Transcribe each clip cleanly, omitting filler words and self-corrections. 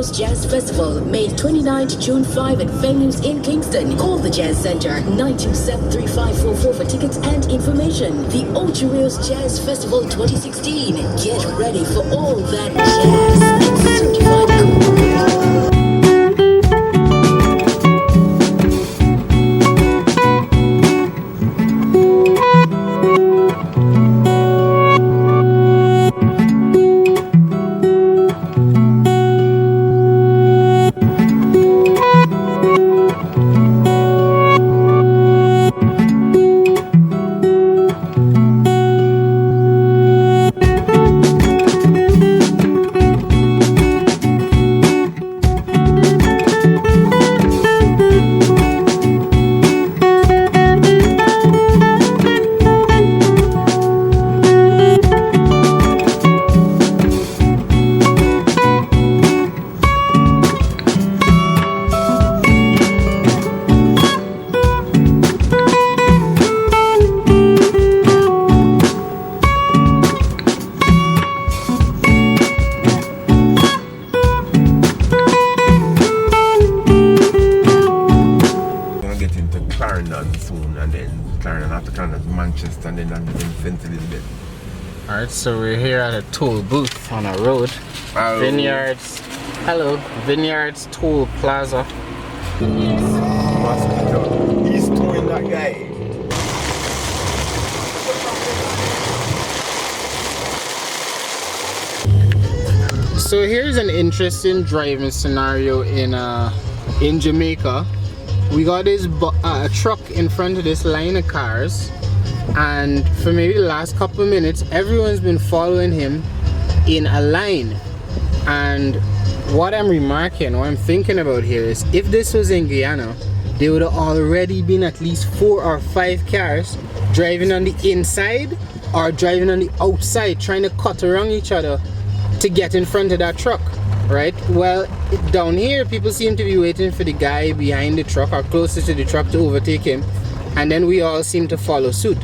Cheerios Jazz Festival, May 29 to June 5 at venues in Kingston. Call the Jazz Center 927-3544 for tickets and information. The Cheerios Jazz Festival 2016. Get ready for all that jazz and certified cool. Manchester and then St. Elizabeth. Alright, so we're here at a toll booth on a road. Hello. Vineyards. Hello. Vineyards Toll Plaza. He's towing that guy. So here's an interesting driving scenario in Jamaica. We got this a truck in front of this line of cars, and for maybe the last couple of minutes everyone's been following him in a line. And what I'm thinking about here is, if this was in Guyana, there would have already been at least 4 or 5 cars driving on the inside or driving on the outside trying to cut around each other to get in front of that truck, right? Well, down here people seem to be waiting for the guy behind the truck or closest to the truck to overtake him, and then we all seem to follow suit.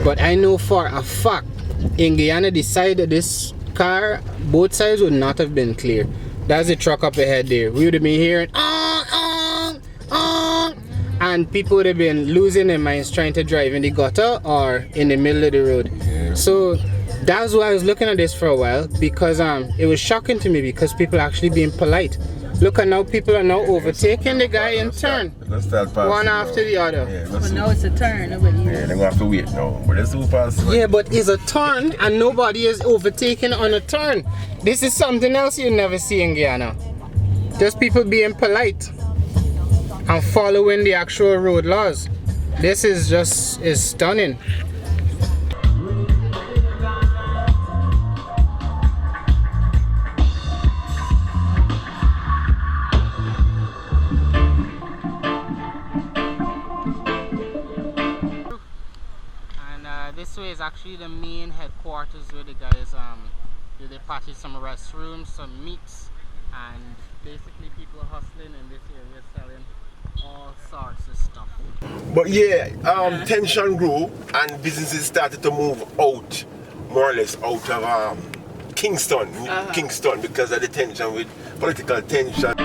But I know for a fact in Guyana the side of this car, both sides would not have been clear. That's the truck up ahead there. We would have been hearing and people would have been losing their minds trying to drive in the gutter or in the middle of the road. So that's why I was looking at this for a while, because it was shocking to me, because people are actually being polite. Look, at now people are now overtaking the guy in turn, one after the other. But now it's a turn. Yeah, they're gonna have to wait now. But it's super fast. Yeah, but it's a turn and nobody is overtaking on a turn. This is something else you never see in Guyana. Just people being polite and following the actual road laws. This is stunning. This way is actually the main headquarters where the guys they package some restrooms, some meats, and basically people are hustling in this area selling all sorts of stuff. But yeah, tension grew and businesses started to move out, more or less out of Kingston because of the tension with political tension.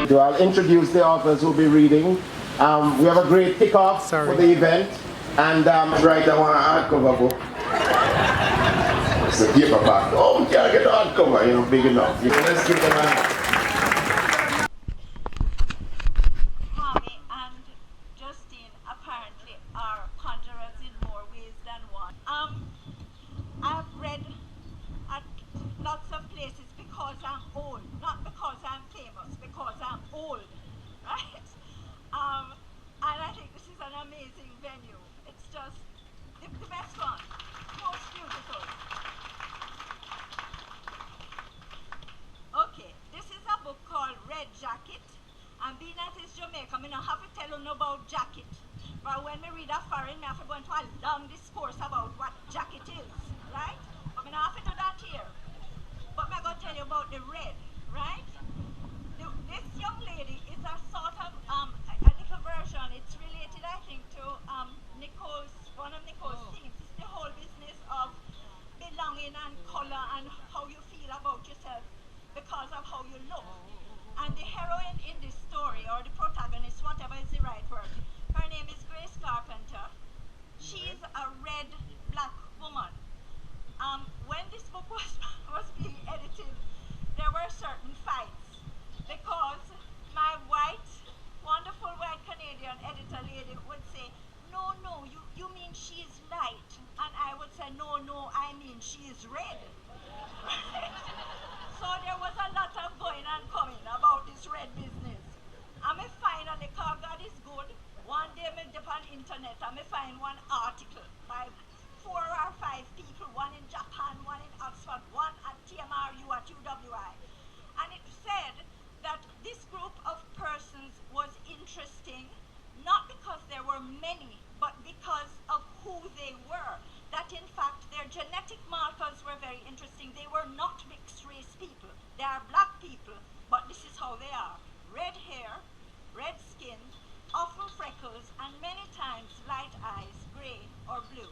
So I'll introduce the authors who will be reading. We have a great kickoff for the event. And right, I want a hardcover book. It's a paperback. Oh, we can't get a hardcover, big enough. Let's give them a... Tommy and Justine apparently are conjurers in more ways than one. I've read at lots of places because I'm old, not because I'm famous, because I'm old, right? And I think this is an amazing venue. It's just the best one, most beautiful. Okay, this is a book called Red Jacket. And being that it's Jamaica, I don't have to tell you about jacket. But when we read a foreign, I have to go into a long discourse about what jacket is, right? But I don't have to do that here. But I'm going to tell you about the red, right? This young lady is a sort of a little version. It's related, I think, to one of Nicole's themes. It's the whole business of belonging and color and how you feel about yourself because of how internet and me find one article by 4 or 5 people, one in Japan, one in Oxford, one at TMRU at UWI. And it said that this group of persons was interesting, not because there were many, but because of who they were. That in fact their genetic markers were very interesting. They were not mixed race people. They are black people, but this is how they are. Red hair, red skin, often freckles, and many times light eyes, gray or blue.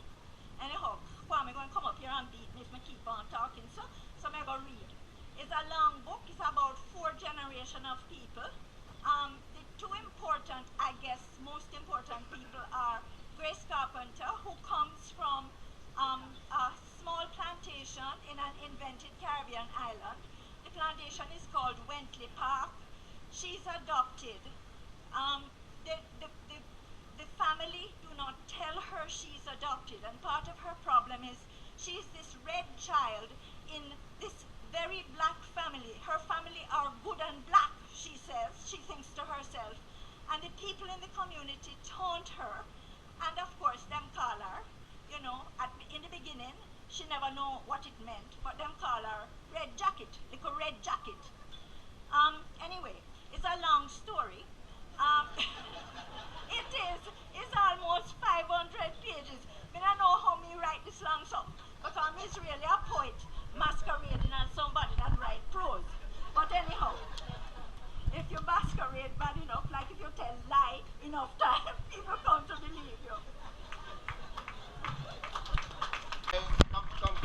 Anyhow, I'm going to come up here and beat me if I keep on talking. So I'm going to read. It's a long book. It's about 4 generations of people. The 2 important, I guess, most important people are Grace Carpenter, who comes from a small plantation in an invented Caribbean island. The plantation is called Wentley Park. She's adopted. The family do not tell her she's adopted, and part of her problem is she's this red child in this very black family. Her family are good and black, she says, she thinks to herself, and the people in the community taunt her, and of course them call her, you know, in the beginning she never know what it meant, but them call her red jacket, like a red jacket. Anyway, it's a long story. It's almost 500 pages. I don't know how me write this long so, because I'm really a poet masquerading as somebody that write prose. But anyhow, if you masquerade bad enough, like if you tell lie enough time, people come to believe you. Hey, come.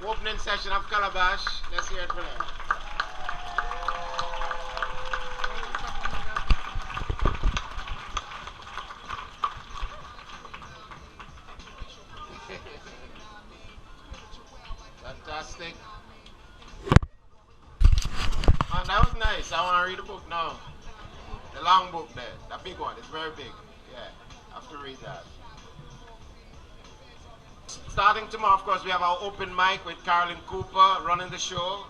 Opening session of Calabash. Let's hear it for them. Fantastic. Man, that was nice. I want to read the book now. The long book there. The big one. It's very big. Yeah. I have to read that. Starting tomorrow, of course, we have our open mic with Carolyn Cooper running the show.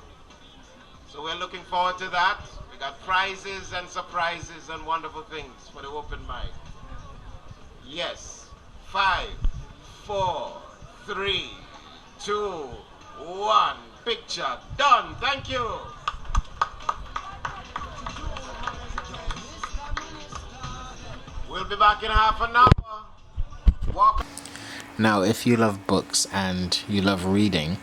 So we're looking forward to that. We got prizes and surprises and wonderful things for the open mic. Yes. 5, 4, 3, 2, 1. Picture done. Thank you. We'll be back in half an hour. Walk. Now, if you love books and you love reading,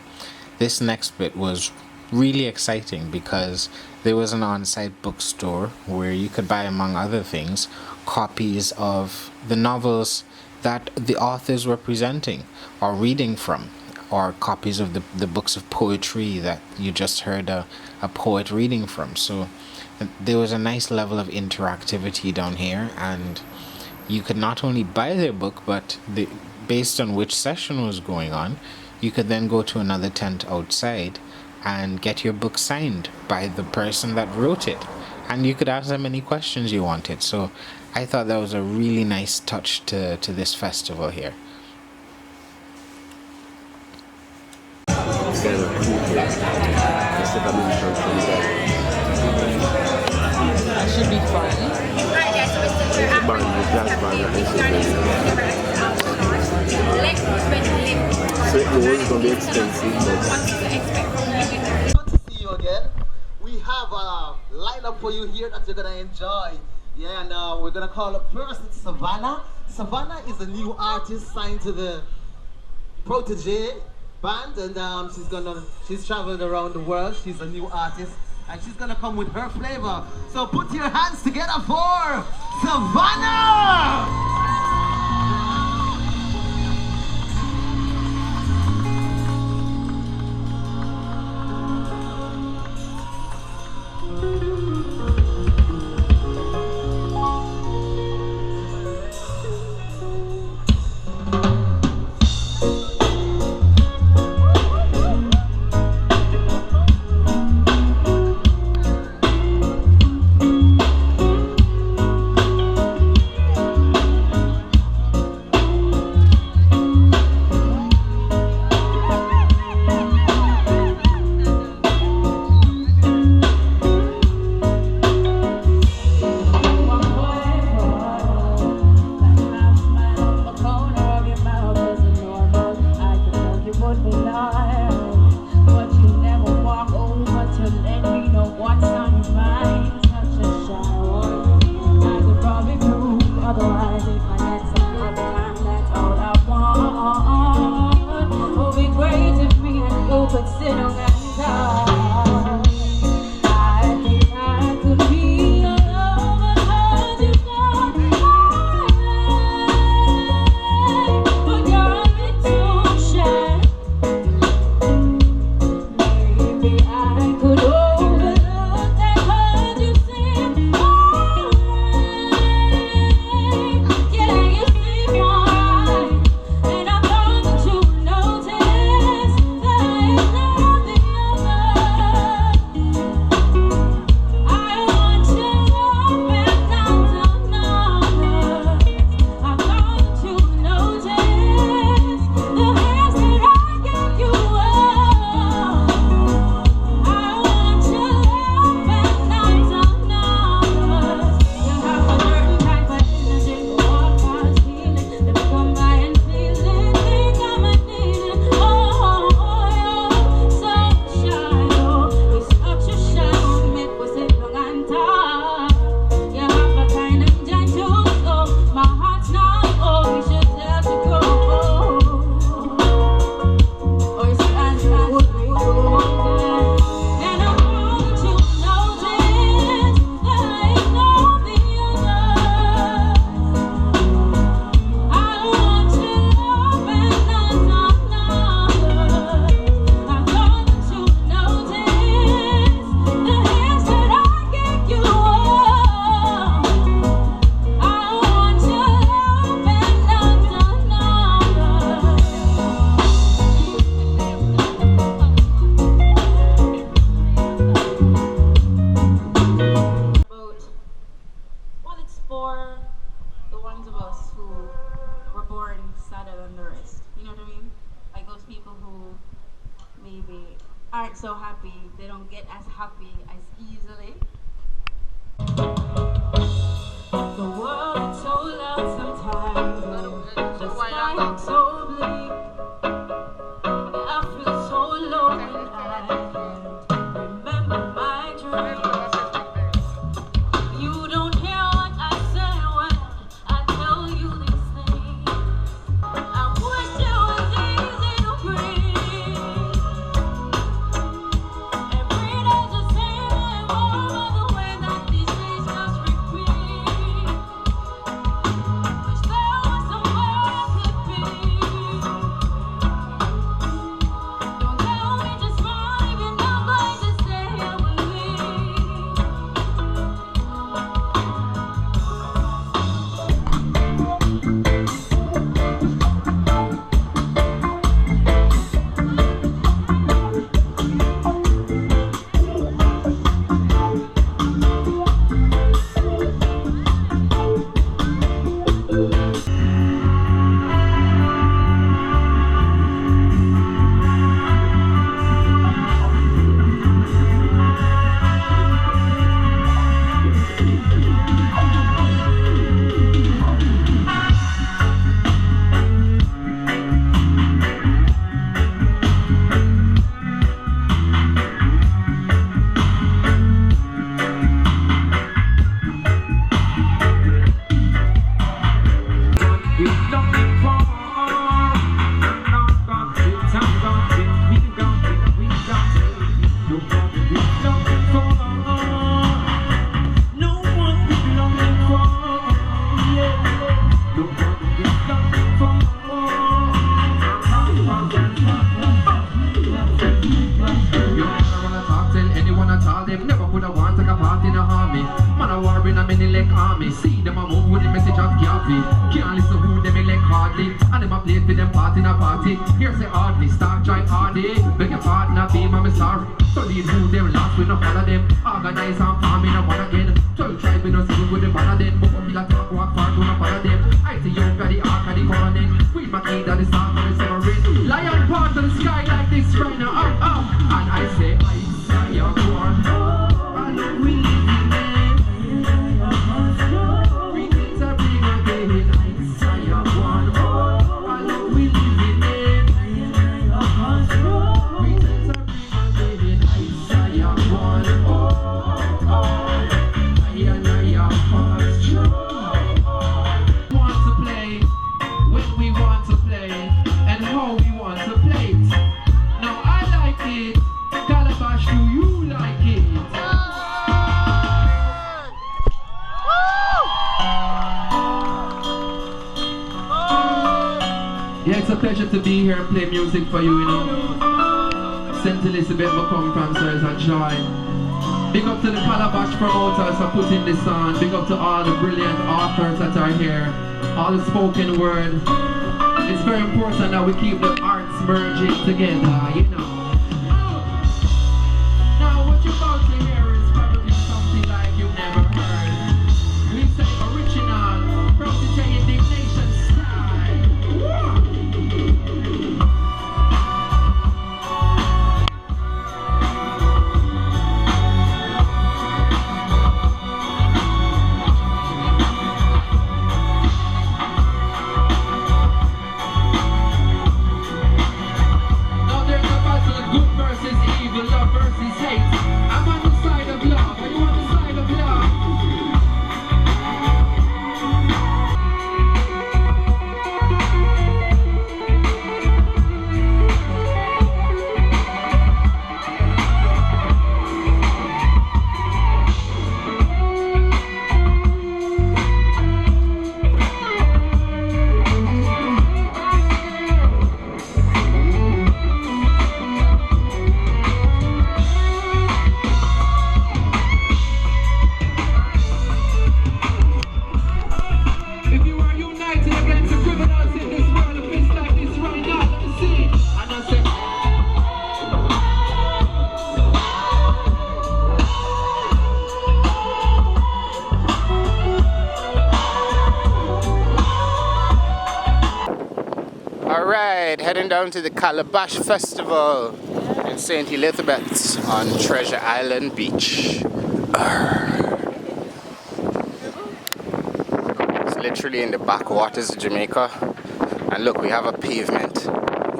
this next bit was really exciting because there was an on-site bookstore where you could buy, among other things, copies of the novels that the authors were presenting or reading from, or copies of the books of poetry that you just heard a poet reading from. So there was a nice level of interactivity down here, and you could not only buy their book, but based on which session was going on, you could then go to another tent outside and get your book signed by the person that wrote it, and you could ask them any questions you wanted. So I thought that was a really nice touch to this festival here. That should be fun. So it was going to be expensive. Good to see you again. We have a lineup for you here that you're going to enjoy. Yeah, and we're going to call up first Savannah. Savannah is a new artist signed to the Protoje band, and she's traveling around the world. She's a new artist, and she's gonna come with her flavor. So put your hands together for Savannah! aren't so happy, they don't get as happy as easily. The world is so loud sometimes, the sky looks so bleak. I feel so low and I can't remember my dreams. You don't hear what I say when I tell you these things. I wish it was easy to breathe. Every day's the same and more of the way that these days just repeat. Wish there was somewhere I could be. Don't tell me to smile if you're not going to stay here with me. Never put a want take a part in a army. Man a war in a many leg army. See them a move with the message of Gavi. Can't listen who them elect hardly. And them a play for them part in a party. Here's the hardly, start try hardy. Beg your partner be my sorry. So lead who them last we no follow them. Organize and farm in a one again. 12 tribe we no see with the banner them. But we like talk walk far do no follow them. I see you got the ark of the covenant. Sweet my kid that is start for the separate. Lion part to the sky like this right now. And I say you're born. I know we live in it. Reasons are big again. I say you're born. I know we live in it. Reasons are big again. I say you're born. I know you're first. Want to play when we want to play and how we want to play it. Now I like it. a pleasure to be here and play music for you, you know. St. Elizabeth, I come from, so it's a joy. Big up to the Calabash promoters for putting this on. Big up to all the brilliant authors that are here. All the spoken word. It's very important that we keep the arts merging together, you know. Now what you're about to hear is probably something like you've never heard. We say original, Protoje indignation style. Now there's a battle, good versus evil, love versus hate. I'm on the side of love. Are you on the side of love? If you are united against the criminals in this world, a place like this right now, let me see. And I say, Alright, heading down to the Calabash Festival in St. Elizabeth's on Treasure Island Beach. It's literally in the backwaters of Jamaica. And look, we have a pavement.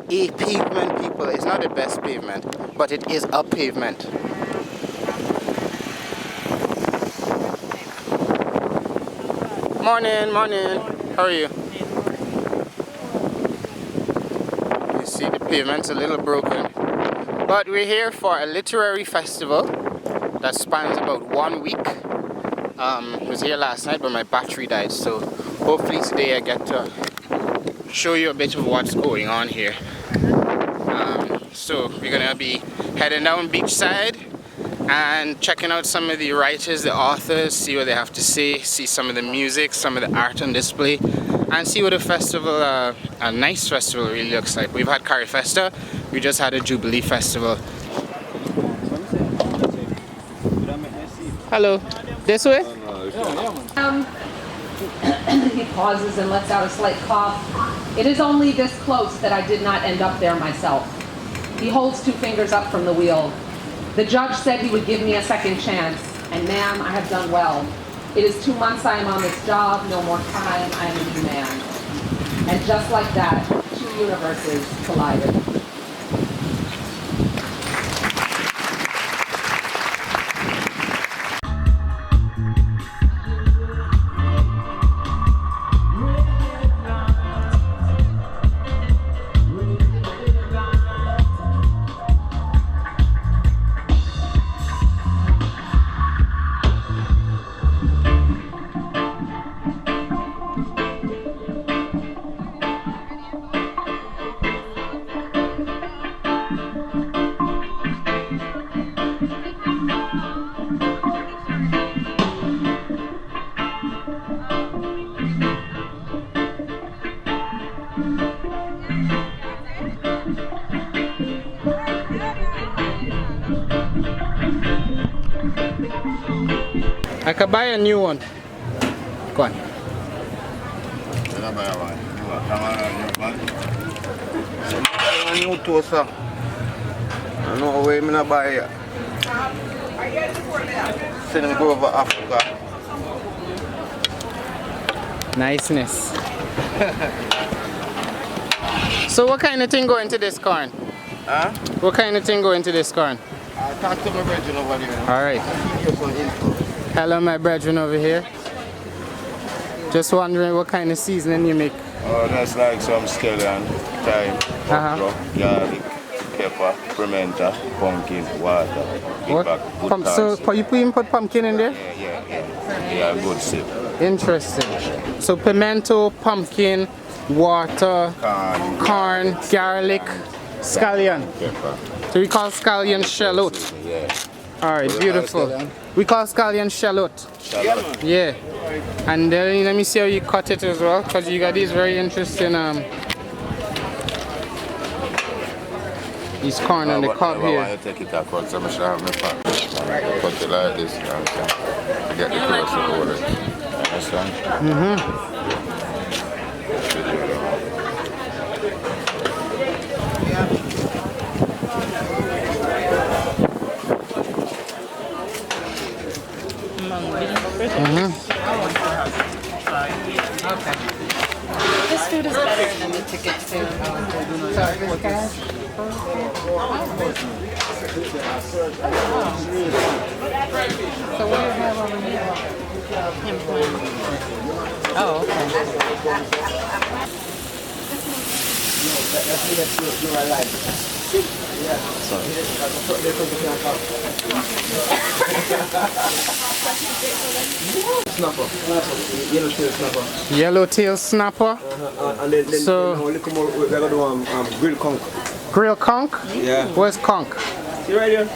A pavement, people. It's not the best pavement, but it is a pavement. Morning, morning. How are you? You see the pavement's a little broken. But we're here for a literary festival that spans about 1 week. I was here last night but my battery died, so hopefully today I get to show you a bit of what's going on here. So we're gonna be heading down beachside and checking out some of the writers, the authors, see what they have to say, see some of the music, some of the art on display, and see what a festival, a nice festival really looks like. We've had Curry Festa, we just had a Jubilee Festival. Hello, this way? He pauses and lets out a slight cough. It is only this close that I did not end up there myself. He holds 2 fingers up from the wheel. The judge said he would give me a second chance, and ma'am, I have done well. It is 2 months I am on this job, no more time, I am a new man. And just like that, 2 universes collided. I could buy a new one. Go on. A new toaster. I know where I'm gonna buy it. Send them go over Africa. Niceness. So what kind of thing go into this corn? Huh? What kind of thing go into this corn? Talk to my brethren over there. Alright. Hello my brethren over here. Just wondering what kind of seasoning you make. Oh, that's like some scallion, thyme, okra, garlic, pepper, pimento, pumpkin, water. What? So you put pumpkin in there? Yeah, good soup. Interesting. So pimento, pumpkin, water, corn, garlic, scallion. Pepper. So we call scallion shallot. Yeah. Alright, beautiful. We call scallion shallot. Shallot. Yeah. And then let me see how you cut it as well, because you got these very interesting these corn on the cob here. I want to take it across, so I should have my pot. Cut it like this, you understand? I get the crust to hold it. Understand? Okay. This food is better than the ticket food. So what do you have over here? Oh, okay. Snapper. Yellowtail snapper. Yellowtail snapper. And then So we're gonna do grill conch. grill conch? Yeah. Where's conch? You right here?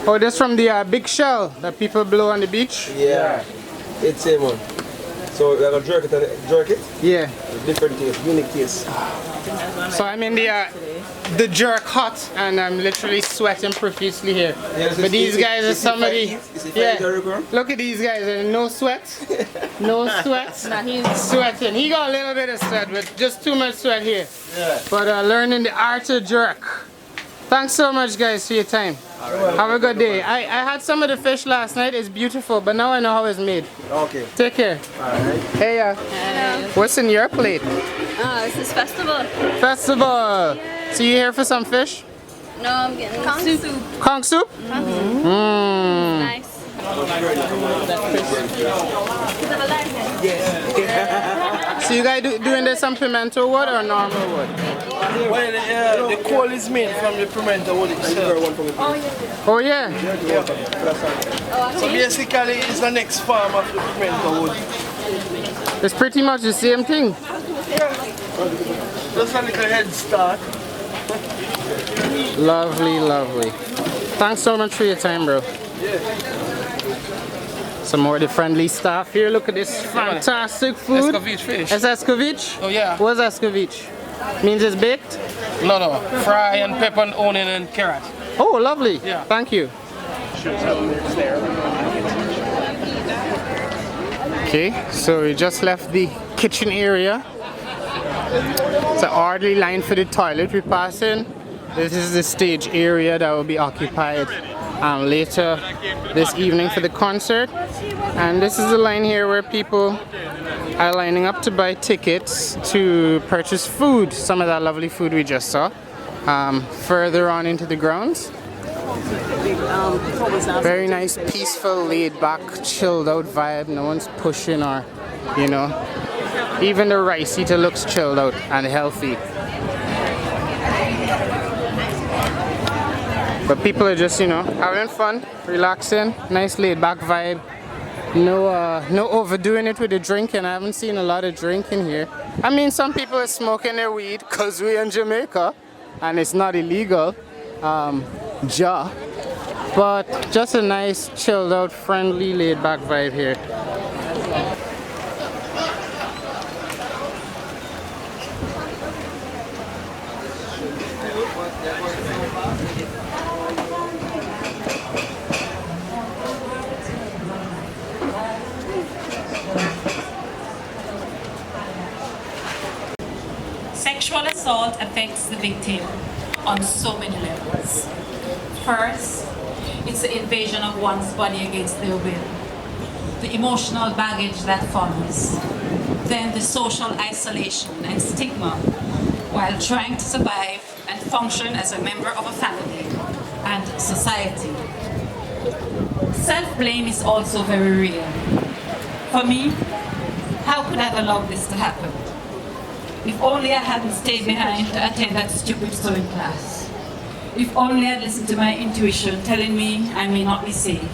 Oh, this from the big shell that people blow on the beach? Yeah. It's same one. So we're gonna jerk it. Yeah. Different taste, unique taste. So I'm in the jerk hut and I'm literally sweating profusely here. Yes, but these guys are somebody. Yeah. Yeah. Look at these guys, no sweat. No sweat. Nah, he's Sweating. He got a little bit of sweat, but just too much sweat here. Yeah. But learning the art of jerk. Thanks so much guys for your time. Right. Have a good day. I had some of the fish last night. It's beautiful, but now I know how it's made. Okay. Take care. Alright. Hey, what's in your plate? This is festival. Festival. So you here for some fish? No, I'm getting soup. Conch soup? Nice. So you guys doing this some pimento wood or normal wood? Well, the coal is made from the pimento wood itself. Oh yeah? So basically it's the next form of the pimento wood. It's pretty much the same thing. Just a little head start. Lovely, lovely. Thanks so much for your time, bro. Some more of the friendly staff here. Look at this fantastic food. Escovitch fish. It's escovitch? Oh yeah. What's escovitch? Means it's baked? No. Fry and pepper and onion and carrot. Oh, lovely. Yeah. Thank you. Okay, so we just left the kitchen area. It's an orderly line for the toilet we pass in. This is the stage area that will be occupied later this evening for the concert. And this is the line here where people are lining up to buy tickets to purchase food. Some of that lovely food we just saw. Further on into the grounds. Very nice, peaceful, laid back, chilled out vibe. No one's pushing or, you know. Even the rice eater looks chilled out and healthy. But people are just, you know, having fun, relaxing, nice laid back vibe. No overdoing it with the drinking. I haven't seen a lot of drinking here. I mean, some people are smoking their weed because we're in Jamaica and it's not illegal. But just a nice, chilled out, friendly, laid back vibe here. Sexual assault affects the victim on so many levels. First, it's the invasion of one's body against their will, the emotional baggage that follows, then the social isolation and stigma while trying to survive and function as a member of a family and society. Self-blame is also very real. For me, how could I have allowed this to happen? If only I hadn't stayed behind to attend that stupid sewing class. If only I'd listened to my intuition telling me I may not be safe.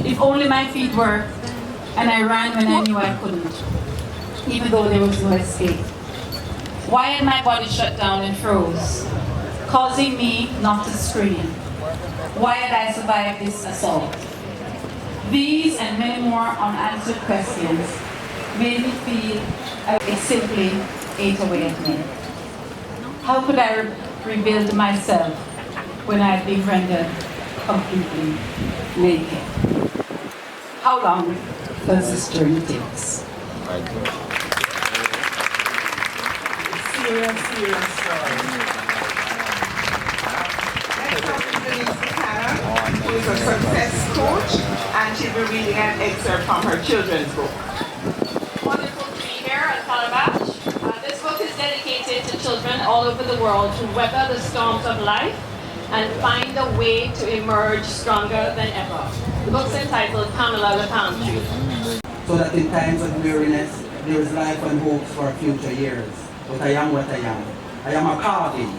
If only my feet worked and I ran when I knew I couldn't, even though there was no escape. Why had my body shut down and froze, causing me not to scream? Why had I survived this assault? These and many more unanswered questions made me feel it simply ate away at me. How could I rebuild myself when I had been rendered completely naked? How long does this journey take? Serious story. Who is a success coach, and she'll be reading an excerpt from her children's book. Wonderful to be here at Calabash. This book is dedicated to children all over the world to weather the storms of life and find a way to emerge stronger than ever. The book's entitled Pamela the Palm Tree. So that in times of weariness, there is life and hopes for future years. But I am what I am. I am a carving,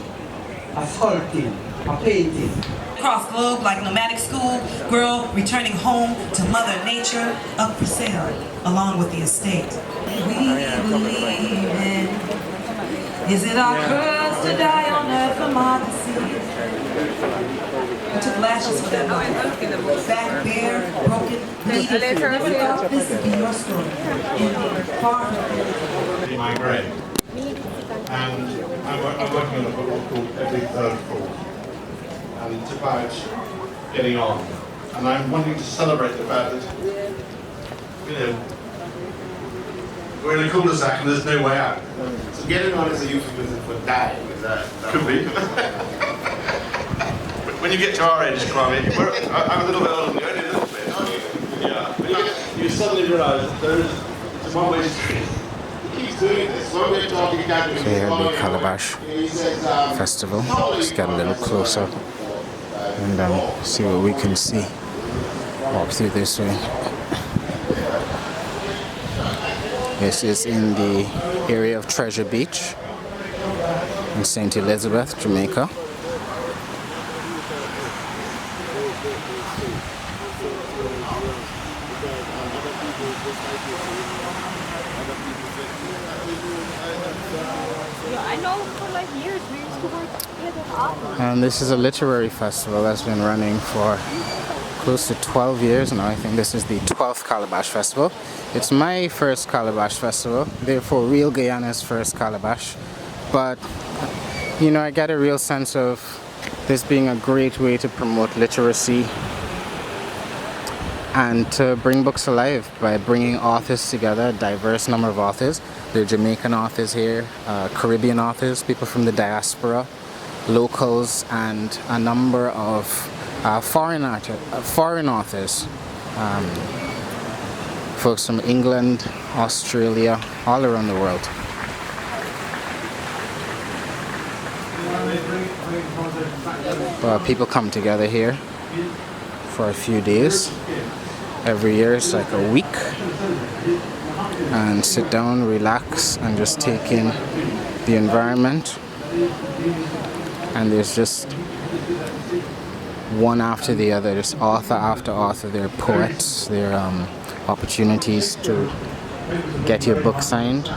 a sculpting, a painting. Across globe like nomadic school girl returning home to Mother Nature, up for sale along with the estate. We believe in. Is it our curse to die on earth from our disease? We took lashes for that moment. Back, bare, broken, bleeding. Never thought this would be your story. In my grade. And I'm working on a book called Every Third Fall. And it's about getting on. And I'm wanting to celebrate the fact that, you know, we're in a cul-de-sac and there's no way out. So getting on is a euphemism for dying, is that? Could be. When you get to our age, Kwame, I'm a little bit older than you, only a little bit. Yeah. But you suddenly realise that there is one way street. So here the Calabash Festival. Just get a little closer and see what we can see. Walk through this way. This is in the area of Treasure Beach in St. Elizabeth, Jamaica. I know for like years we used to work together often. And this is a literary festival that's been running for close to 12 years now. I think this is the 12th Calabash Festival. It's my first Calabash Festival, therefore real Guyana's first Calabash. But, you know, I get a real sense of this being a great way to promote literacy and to bring books alive by bringing authors together, a diverse number of authors. There are Jamaican authors here, Caribbean authors, people from the diaspora, locals, and a number of foreign authors, folks from England, Australia, all around the world. People come together here for a few days. Every year it's like a week, and sit down, relax, and just take in the environment. And there's just one after the other, there's author after author. There are poets, there are opportunities to get your book signed. You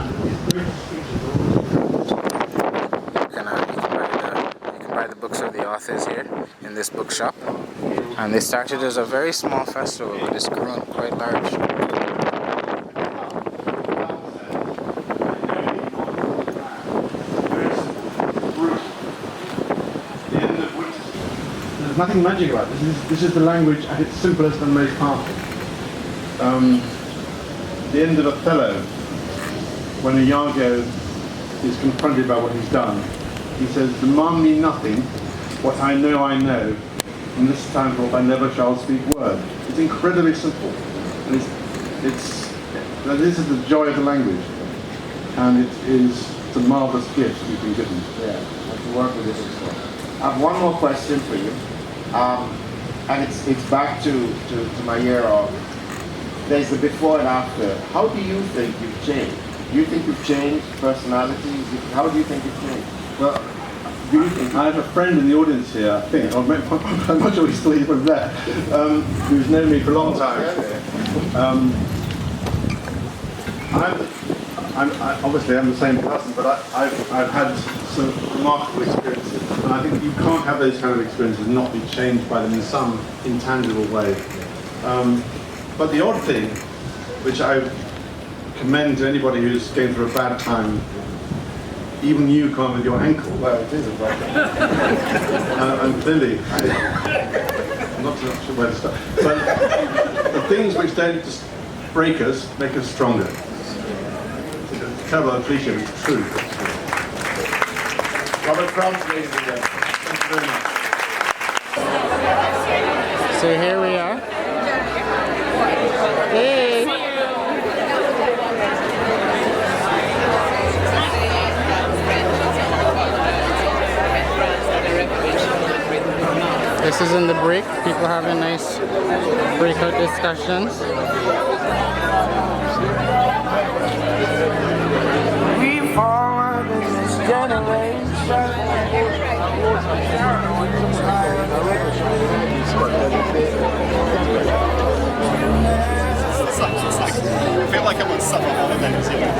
can buy the books of the authors here in this bookshop. And they started as a very small festival, but it's grown quite large. There's nothing magic about this. This is the language at its simplest and most powerful. The end of Othello, when Iago is confronted by what he's done, he says, "Demand me nothing, what I know, and this time forth I never shall speak word." It's incredibly simple, and this is the joy of the language, and it's a marvelous gift we've been given. Yeah, to work with this stuff. I have one more question for you, and it's back to my year of. There's the before and after. How do you think you've changed? Do you think you've changed personalities? How do you think you've changed? Well, I have a friend in the audience here, I think, I'm not sure he's still even there, who's known me for a long time. obviously I'm the same person, but I've had some remarkable experiences, and I think you can't have those kind of experiences and not be changed by them in some intangible way. But the odd thing, which I commend to anybody who's going through a bad time, even you come with your ankle. Well, it is a bad time. And clearly, I'm not sure where to start. But the things which don't just break us make us stronger. It's a terrible cliche, but it's true. Robert Franz, ladies and gentlemen. Thank you very much. So here we are. Hey! This is in the break. People having nice breakout discussions. We forward in this generation. I feel like I'm on summer holidays here.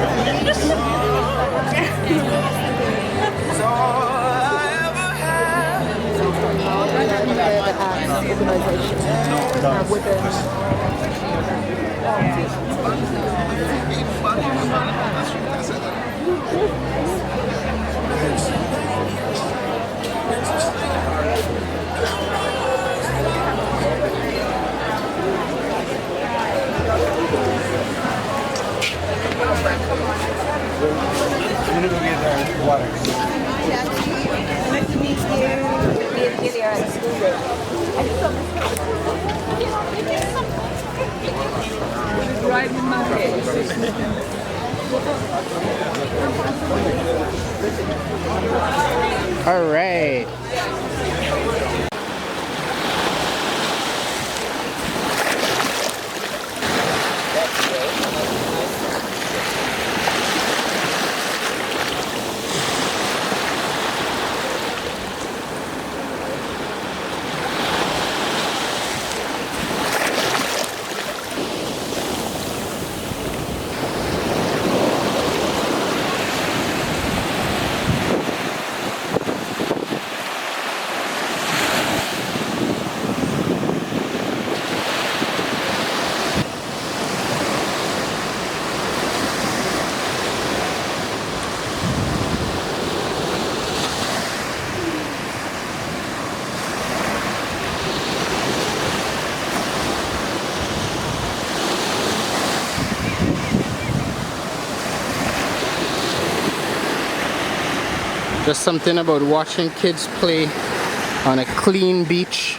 I'm gonna go get water. Nice to meet you. Me and Gilly are at the school room. Right in my head. All right. Just something about watching kids play on a clean beach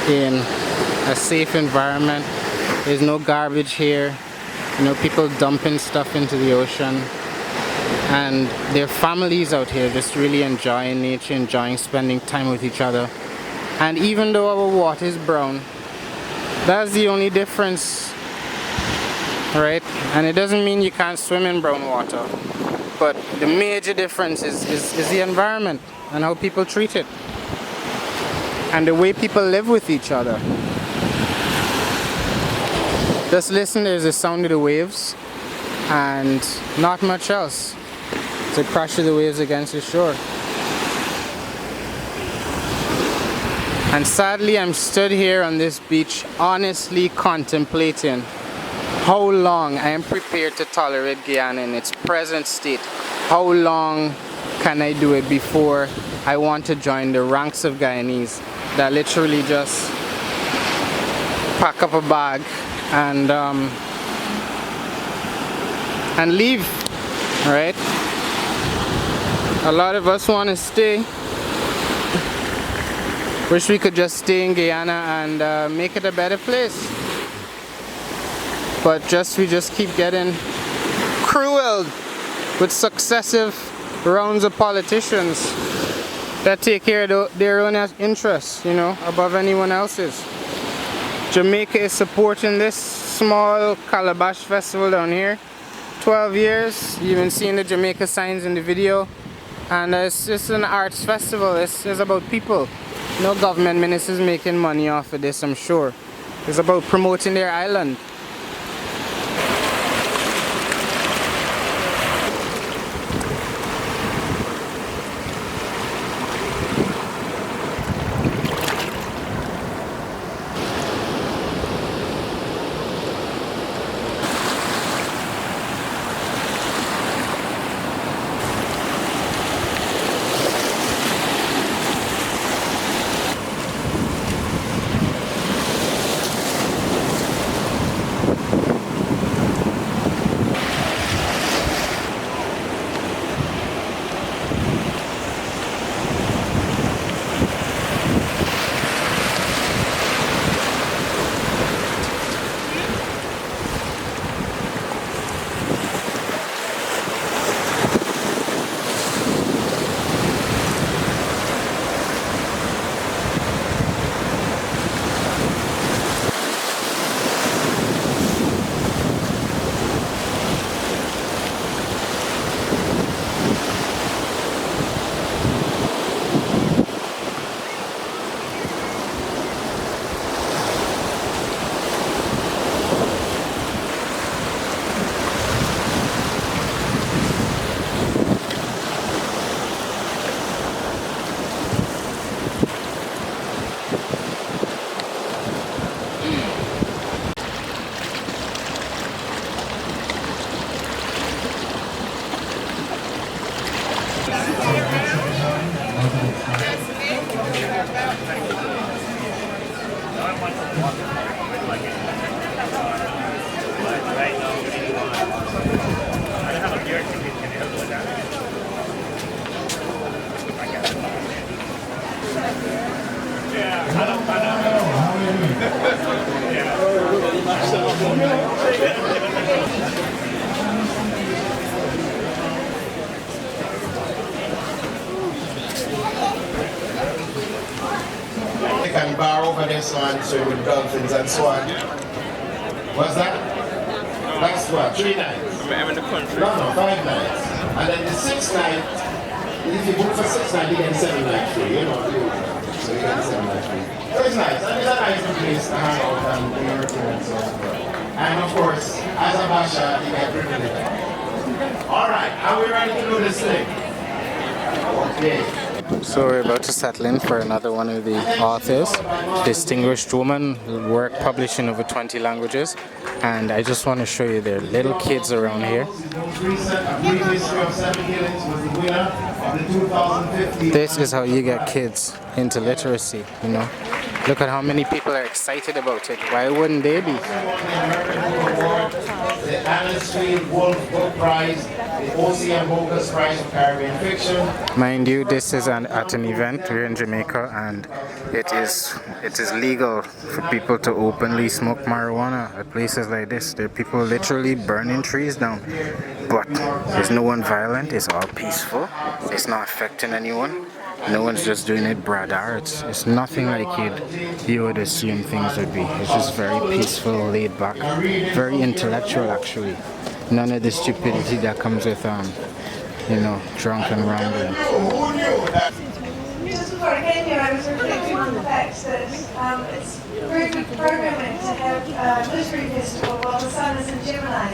in a safe environment. There's no garbage here, you know, people dumping stuff into the ocean, and their families out here just really enjoying nature, enjoying spending time with each other. And even though our water is brown, that's the only difference, right? And it doesn't mean you can't swim in brown water. But the major difference is the environment and how people treat it. And the way people live with each other. Just listen, there's the sound of the waves and not much else. It's the crash of the waves against the shore. And sadly, I'm stood here on this beach honestly contemplating how long I am prepared to tolerate Guyana in its present state. How long can I do it before I want to join the ranks of Guyanese that literally just pack up a bag and leave, right? A lot of us want to stay. Wish we could just stay in Guyana and make it a better place. But we just keep getting cruel with successive rounds of politicians that take care of their own interests, you know, above anyone else's. Jamaica is supporting this small Calabash Festival down here. 12 years, you've been seeing the Jamaica signs in the video. And it's just an arts festival, it's about people. No government ministers making money off of this, I'm sure. It's about promoting their island. this one, so with dolphins and so on. What's that? That's what, 3 nights? I'm in the country. No, 5 nights. And then the 6th night, if you book for 6 nights, you get 7 nights free, you know. So you get 7 nights free. So it's nice. And it's a nice place to hang out and do your thing and so on. And of course, as a basha, you get privilege. Alright, are we ready to do this thing? Okay. So we're about to settle in for another one of the authors, distinguished woman, work published in over 20 languages, and I just want to show you their little kids around here. This is how you get kids into literacy, you know. Look at how many people are excited about it. Why wouldn't they be? The Allen Street Wolf Book Prize, the O.C.M. Bocas Prize for Caribbean Fiction. Mind you, this is at an event here in Jamaica, and it is legal for people to openly smoke marijuana at places like this. There are people literally burning trees down, but there's no one violent. It's all peaceful. It's not affecting anyone. No one's just doing it bradar. It's nothing like you would assume things would be. It's just very peaceful, laid back, very intellectual actually. None of the stupidity that comes with you know, drunk and rambling. Just before I came here, I was reflecting on the fact that it's very good programming to have a literary festival while the sun is in Gemini,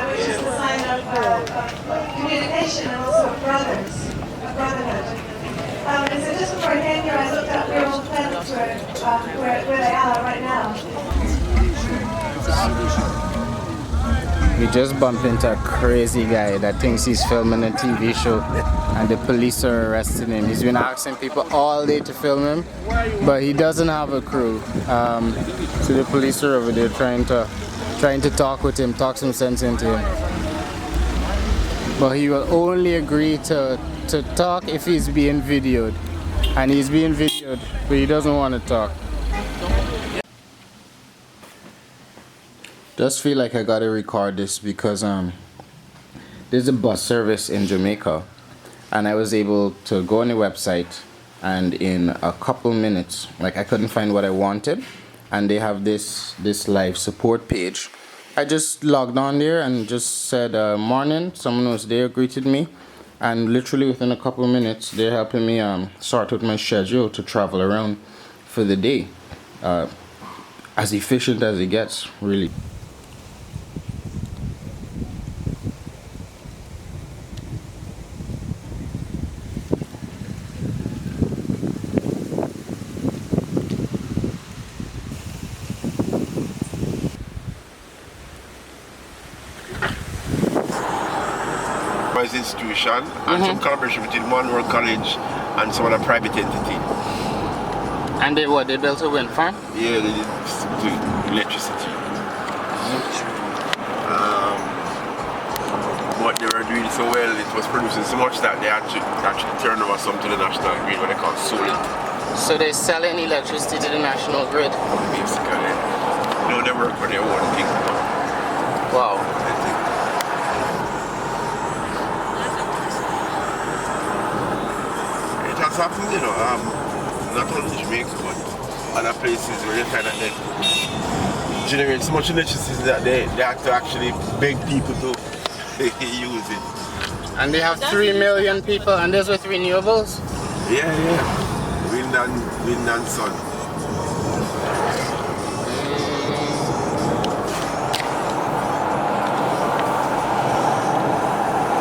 which is the sign of communication and also of brotherhood. And so just before I came here, I looked up where all the planets were, where they are right now. We just bumped into a crazy guy that thinks he's filming a TV show, and the police are arresting him. He's been asking people all day to film him, but he doesn't have a crew. So the police are over there trying to talk with him, talk some sense into him. But he will only agree to talk if he's being videoed, and he's being videoed, but he doesn't want to talk. Just feel like I gotta record this because there's a bus service in Jamaica, and I was able to go on the website, and in a couple minutes, like I couldn't find what I wanted, and they have this live support page. I just logged on there and just said morning. Someone was there, greeted me, and literally within a couple minutes they're helping me sort out my schedule to travel around for the day. As efficient as it gets, really. Institution and some collaboration between One World College and some other private entity. And they built a wind farm? Yeah, they did electricity. But they were doing so well, it was producing so much that they actually turned over some to the national grid, what they call solar. So they're selling electricity to the national grid? Basically. No, they work for their own thing. Wow. Happened, you know, not only Jamaica but other places where they find that they generate so much electricity that they have to actually beg people to use it. And they have 3 million people, and this with renewables? Yeah. Wind and sun.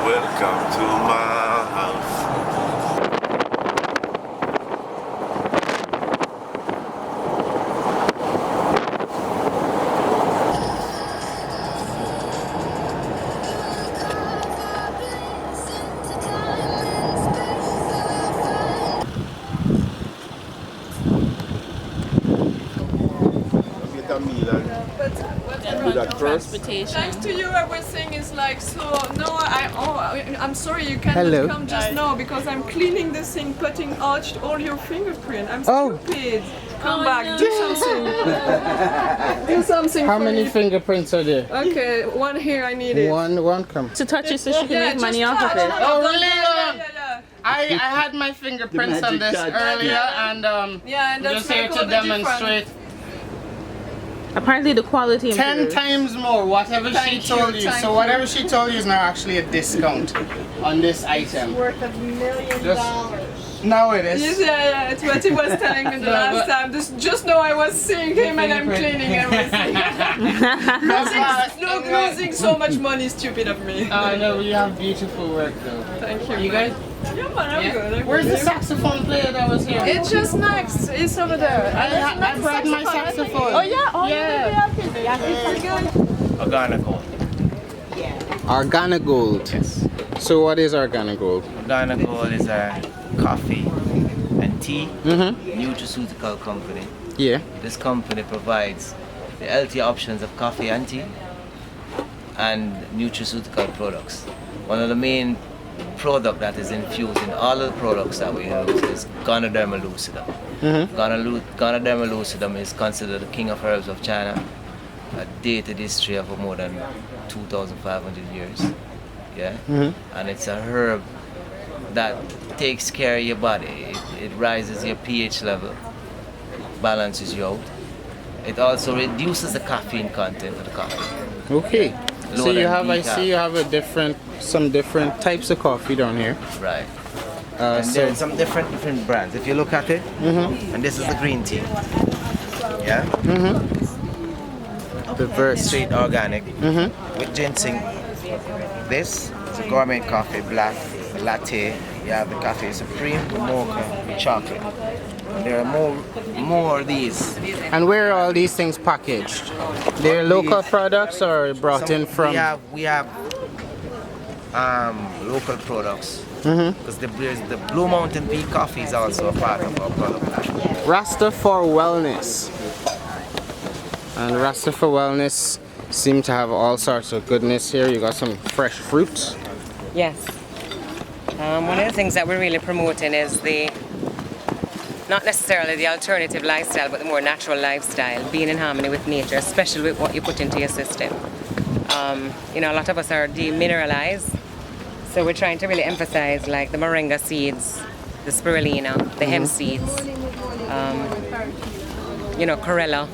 Welcome to my house. Thanks to you, everything is like so. No, I'm sorry you cannot come just now because I'm cleaning this thing, putting out all your fingerprint. I'm stupid. Come back, do something. Do something. How many fingerprints are there? Okay, one here. I need it. One come. To touch it so she can make money off of it. Oh really? I had my fingerprints on this earlier, and yeah, and that's just here to demonstrate. Apparently the quality 10 times more, whatever she told you. So whatever she told you is now actually a discount on this item. It's worth $1 million. Now it is. Yes, yeah, it's what he was telling me the last time. Just know I was seeing him and I'm cleaning everything. Losing so much money is stupid of me. No, you have beautiful work though. Thank you. You guys? Yeah, man, I'm good. Where's the saxophone player that was here? It's just next. It's over there. I brought my saxophone. Oh yeah? Oh yeah. Organic gold. Organic gold. Yes. So what is organic gold? Organic gold is a coffee and tea nutraceutical company. Yeah. This company provides the healthy options of coffee and tea and nutraceutical products. One of the main product that is infused in all of the products that we use is Ganoderma lucidum. Ganoderma lucidum is considered the king of herbs of China, a dated history of more than 2,500 years. Yeah, and it's a herb that takes care of your body. It rises your pH level, balances you out. It also reduces the caffeine content of the coffee. Okay. So you have, I see you have some different types of coffee down here. Right. And there's some different brands. If you look at it, and this is the green tea. Yeah. The verse. Straight organic with ginseng. This is a gourmet coffee, black, latte. You have the coffee supreme, the mocha, the chocolate. There are more of these. And where are all these things packaged? They're local products or brought in from? We have local products. Because the Blue Mountain Peak coffee is also a part of our product. Rasta for Wellness. And Rasta for Wellness seem to have all sorts of goodness here. You got some fresh fruits. Yes. One of the things that we're really promoting is not necessarily the alternative lifestyle, but the more natural lifestyle, being in harmony with nature, especially with what you put into your system. A lot of us are demineralized, so we're trying to really emphasize like the moringa seeds, the spirulina, the hemp seeds, chlorella,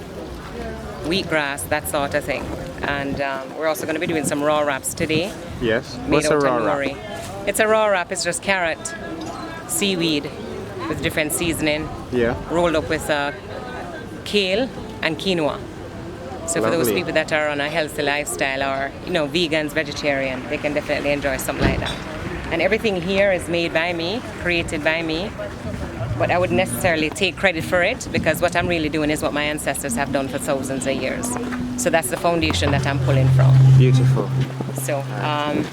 wheatgrass, that sort of thing. And we're also going to be doing some raw wraps today. Yes. What's a raw wrap? It's a raw wrap. It's just carrot, seaweed with different seasoning. Yeah. Rolled up with kale and quinoa. So for those people that are on a healthy lifestyle or vegans, vegetarian, they can definitely enjoy something like that. And everything here is made by me, created by me. But I wouldn't necessarily take credit for it because what I'm really doing is what my ancestors have done for thousands of years. So that's the foundation that I'm pulling from. Beautiful. So,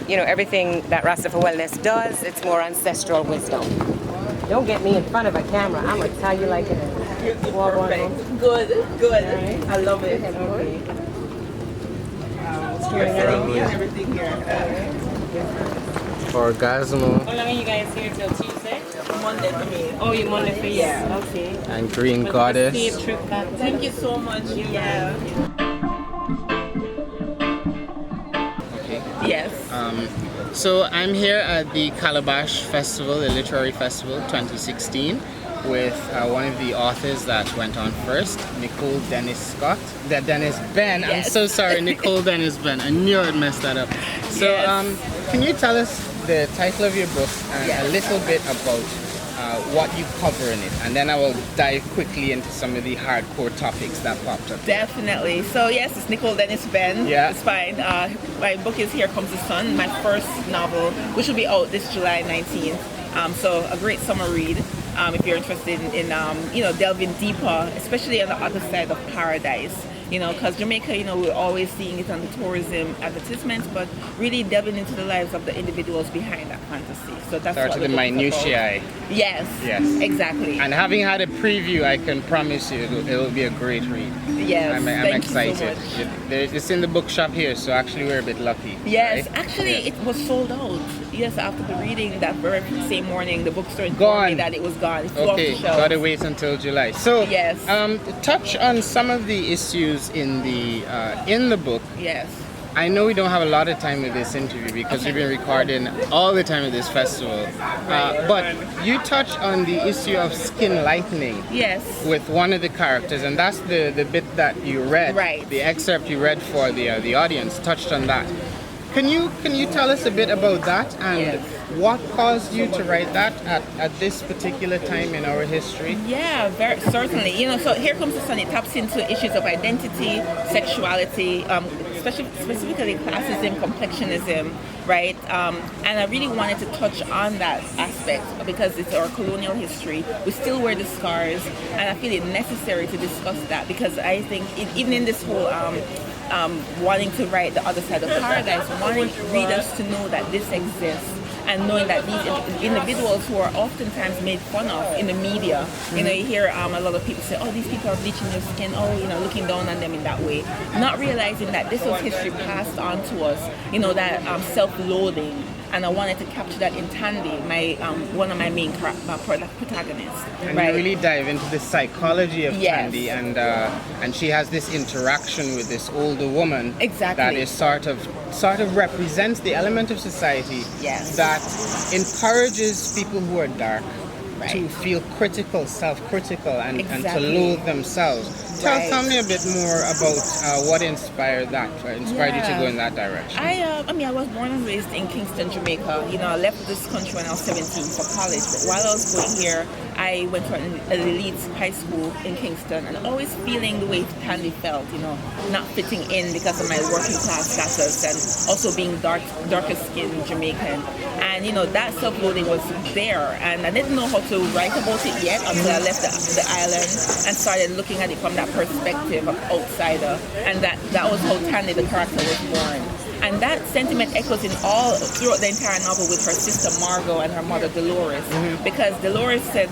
everything that Rasta for Wellness does, it's more ancestral wisdom. Don't get me in front of a camera. I'm going to tell you like it is. Good. Right. I love it. Everything here. Orgasmo. How long are you guys here till Tuesday? Monday for me. Oh, you Monday for you? Yeah. Okay. And Green Goddess. Safe trip back. Thank you so much. Yeah. Okay. Yes. So I'm here at the Calabash Festival, the Literary Festival 2016, with one of the authors that went on first, Nicole Dennis Ben. Yes. I'm so sorry, Nicole Dennis Ben. I knew I'd mess that up. So can you tell us the title of your book and a little bit about what you cover in it, and then I will dive quickly into some of the hardcore topics that popped up. Definitely. So yes, it's Nicole Dennis Ben. Yeah. It's fine. My book is Here Comes the Sun, my first novel, which will be out this July 19th. So a great summer read. If you're interested in delving deeper, especially on the other side of paradise. Because Jamaica, we're always seeing it on the tourism advertisements, but really delving into the lives of the individuals behind that fantasy. So that's sort of the minutiae. Yes. Exactly. And having had a preview, I can promise you it'll be a great read. Yes. I'm excited. It's in the bookshop here, so actually we're a bit lucky. Yes. Right? Actually, it was sold out. Yes, after the reading that very same morning, the bookstore informed me that it was gone. It's okay, gotta wait until July. So yes. Touch on some of the issues in the book. Yes. I know we don't have a lot of time with this interview because we've been recording all the time at this festival. But you touch on the issue of skin lightening. Yes. With one of the characters, and that's the bit that you read. Right. The excerpt you read for the audience touched on that. Can you tell us a bit about that and what caused you to write that at this particular time in our history? Yeah, very certainly. You know, so Here Comes the Sun, it taps into issues of identity, sexuality, specifically classism, complexionism, right? And I really wanted to touch on that aspect because it's our colonial history. We still wear the scars, and I feel it necessary to discuss that because I think even in this whole wanting to write the other side of paradise, wanting readers to know that this exists, and knowing that these individuals who are oftentimes made fun of in the media, you know, you hear a lot of people say, oh, these people are bleaching their skin, oh, you know, looking down on them in that way, not realizing that this was history passed on to us, you know, that self-loathing. And I wanted to capture that in Tandy, one of my main protagonists. And right? you really dive into the psychology of Tandy, and she has this interaction with this older woman that is sort of represents the element of society that encourages people who are dark to feel critical, self-critical, and to loathe themselves. Tell me a bit more about what inspired that, inspired you to go in that direction. I mean, I was born and raised in Kingston, Jamaica. You know, I left this country when I was 17 for college. But while I was going here, I went to an elite high school in Kingston and always feeling the way Tandy felt, you know, not fitting in because of my working class status and also being darker skinned Jamaican. And, you know, that self-loathing was there. And I didn't know how to write about it yet until I left the island and started looking at it from that perspective of outsider. And that was how Tandy, the character, was born. And that sentiment echoes throughout the entire novel with her sister Margot and her mother Dolores. Because Dolores said,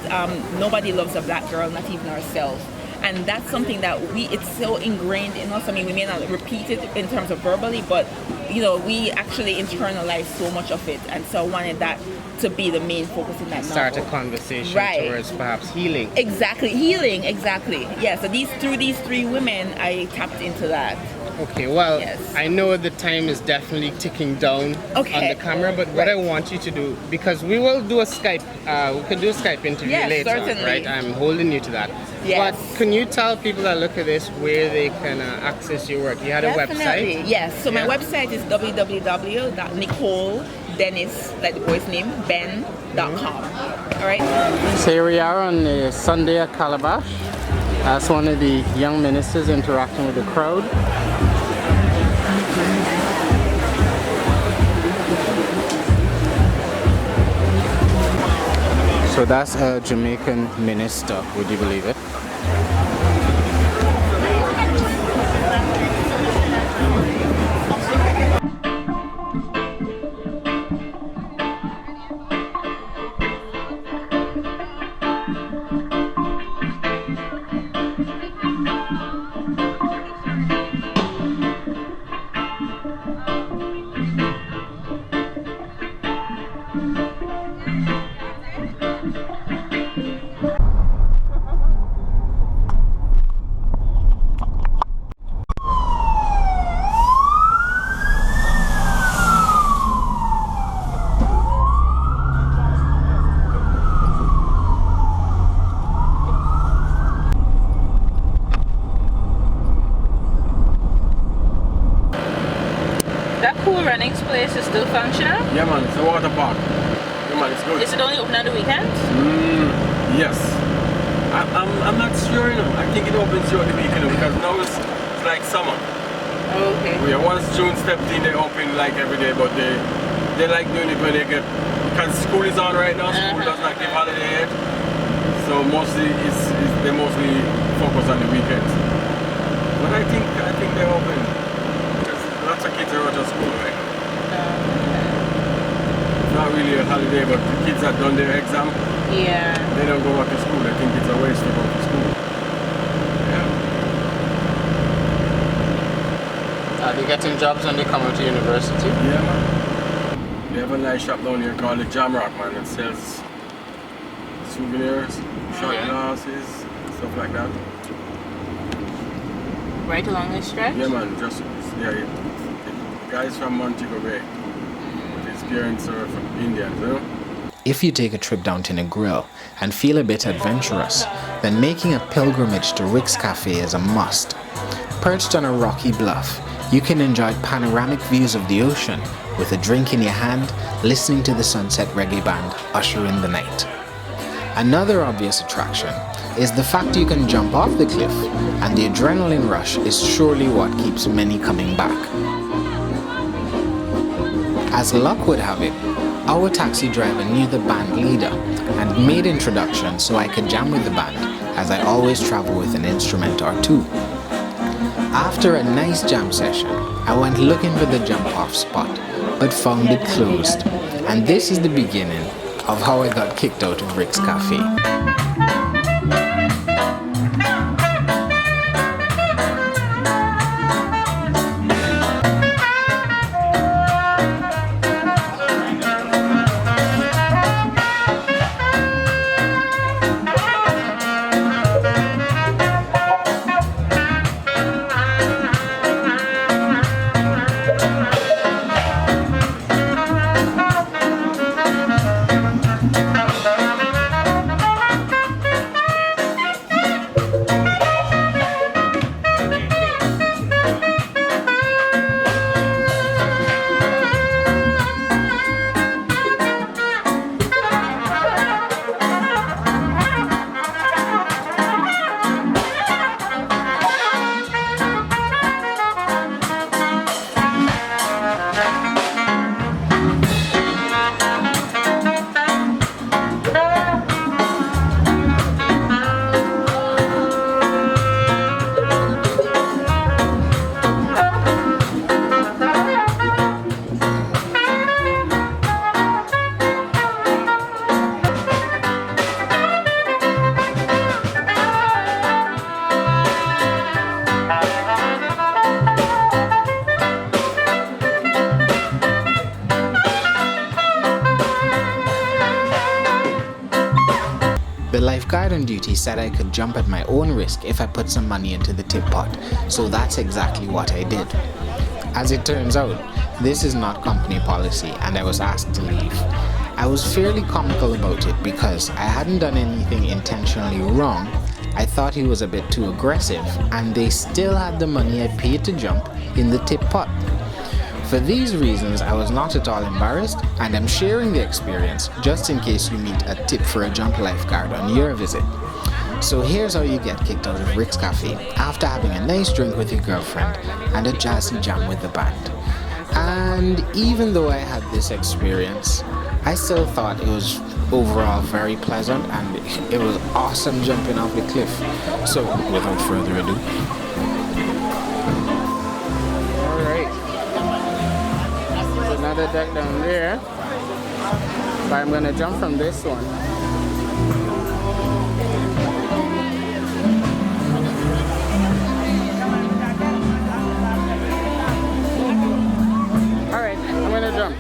nobody loves a black girl, not even ourselves. And that's something that it's so ingrained in us. I mean, we may not repeat it in terms of verbally, but, you know, we actually internalize so much of it. And so I wanted that to be the main focus in that novel. Start a conversation towards perhaps healing. Exactly, healing, exactly. Yeah, so through these three women, I tapped into that. Okay, well, I know the time is definitely ticking down on the camera, but what I want you to do, because we will do a Skype, we could do a Skype interview later, certainly. Right? I'm holding you to that. But can you tell people that look at this where they can access your work? You had a website? Yes, so my website is www.NicoleDennis, like the boy's name, Ben.com. All right? So here we are on the Sunday at Calabash. That's one of the young ministers interacting with the crowd. So that's a Jamaican minister, would you believe it? Place is still functional? Yeah man, it's a water park. Yeah man, it's good. Is it only open on the weekends? Yes. I'm not sure, you know. I think it opens throughout the week, you know, because now it's like summer. Oh, okay. Yeah, once June stepped in, they open like every day, but they like doing it when they get, because school is on right now, school does not give holiday yet. So mostly they mostly focus on the weekends. But I think they're open. Because lots of kids are out of school right now. Not really a holiday, but the kids have done their exam. Yeah. They don't go back to school. I think it's a waste to go to school. Yeah. Are they getting jobs when they come out to university? Yeah, man. They have a nice shop down here called the Jamrock, man. It sells souvenirs, shot glasses, stuff like that. Right along this stretch? Yeah, man. Guys from Montego Bay. His parents are from India, you know? If you take a trip down to Negril and feel a bit adventurous, then making a pilgrimage to Rick's Cafe is a must. Perched on a rocky bluff, you can enjoy panoramic views of the ocean with a drink in your hand, listening to the sunset reggae band usher in the night. Another obvious attraction is the fact you can jump off the cliff, and the adrenaline rush is surely what keeps many coming back. As luck would have it, our taxi driver knew the band leader and made introductions so I could jam with the band, as I always travel with an instrument or two. After a nice jam session, I went looking for the jump off spot, but found it closed, and this is the beginning of how I got kicked out of Rick's Cafe. The lifeguard on duty said I could jump at my own risk if I put some money into the tip pot, so that's exactly what I did. As it turns out, this is not company policy and I was asked to leave. I was fairly comical about it because I hadn't done anything intentionally wrong. I thought he was a bit too aggressive, and they still had the money I paid to jump in the tip pot. For these reasons, I was not at all embarrassed, and I'm sharing the experience just in case you meet a tip for a jump lifeguard on your visit. So here's how you get kicked out of Rick's Cafe after having a nice drink with your girlfriend and a jazzy jam with the band. And even though I had this experience, I still thought it was overall very pleasant, and it was awesome jumping off the cliff. So without further ado, another deck down there, but I'm gonna jump from this one. Alright, I'm gonna jump.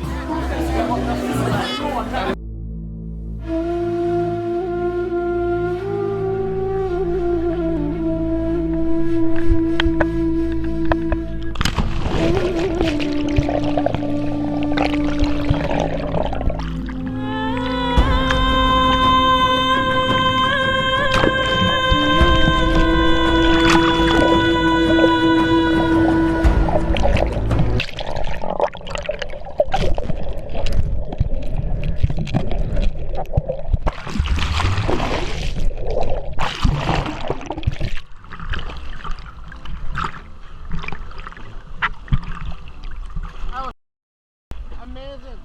Amazing.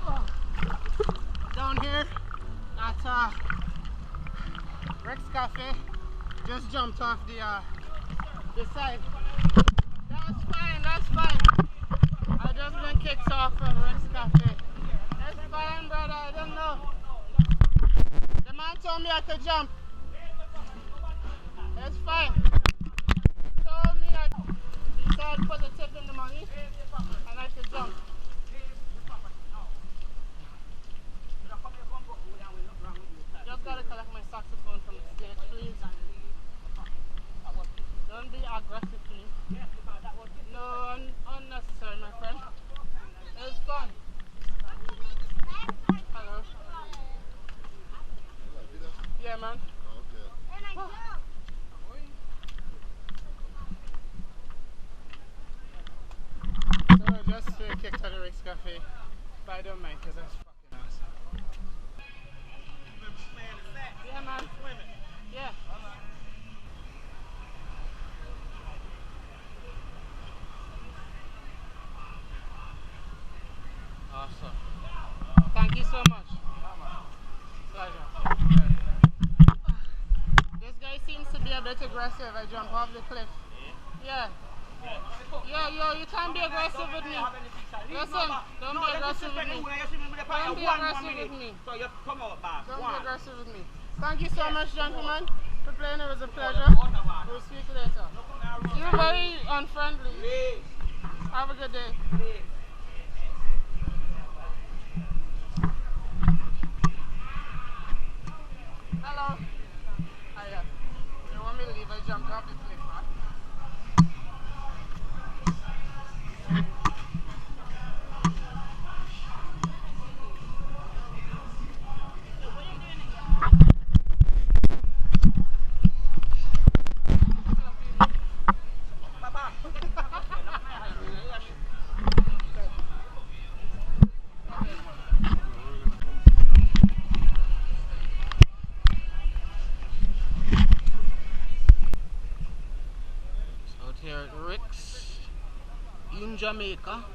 Oh. Down here at Rick's Cafe, just jumped off the side. That's fine, that's fine. I just been kicked off from Rick's Cafe. That's fine, brother, I don't know. The man told me I could jump. It's fine. He told me he said put a tip in the money and I could jump. Just gotta collect my saxophone from the stage, please. Don't be aggressive, please. No, unnecessary, my friend. I don't mind, because that's fucking awesome. Yeah, man. Yeah. Awesome. Thank you so much. Pleasure. This guy seems to be a bit aggressive. I jump off the cliff. Yeah. Yeah, yo, you can't be aggressive with me. Listen, don't be aggressive with me. Don't be aggressive with me. Don't be aggressive with me. Thank you so much, gentlemen, for playing. It was a pleasure. We'll speak later. You're very unfriendly. Have a good day. Hello. Hiya. You want me to leave? I jumped off the cliff, huh? Here at Rick's in Jamaica.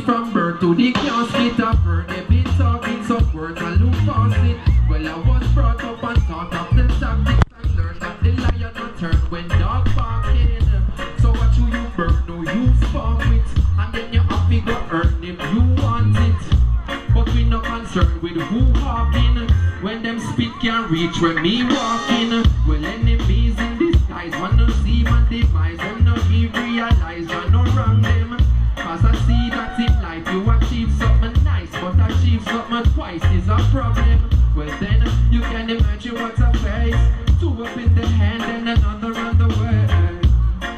From birth to the casket, I've heard they've been talking some words and look past it. Well, I was brought up and taught of the tactics and learned that the lion will turn when dog barking. So what you burn, no you spark with, and then you have to go earn if you want it. But we no concerned with who hawking, when them spit can reach where me walking. Well, enemies in disguise wanna see my demise, them no give realize I no wrong them. Cause I see that in life you achieve something nice, but achieve something twice is a problem. Well then, you can imagine what I face. Two up in the hand and another on the way.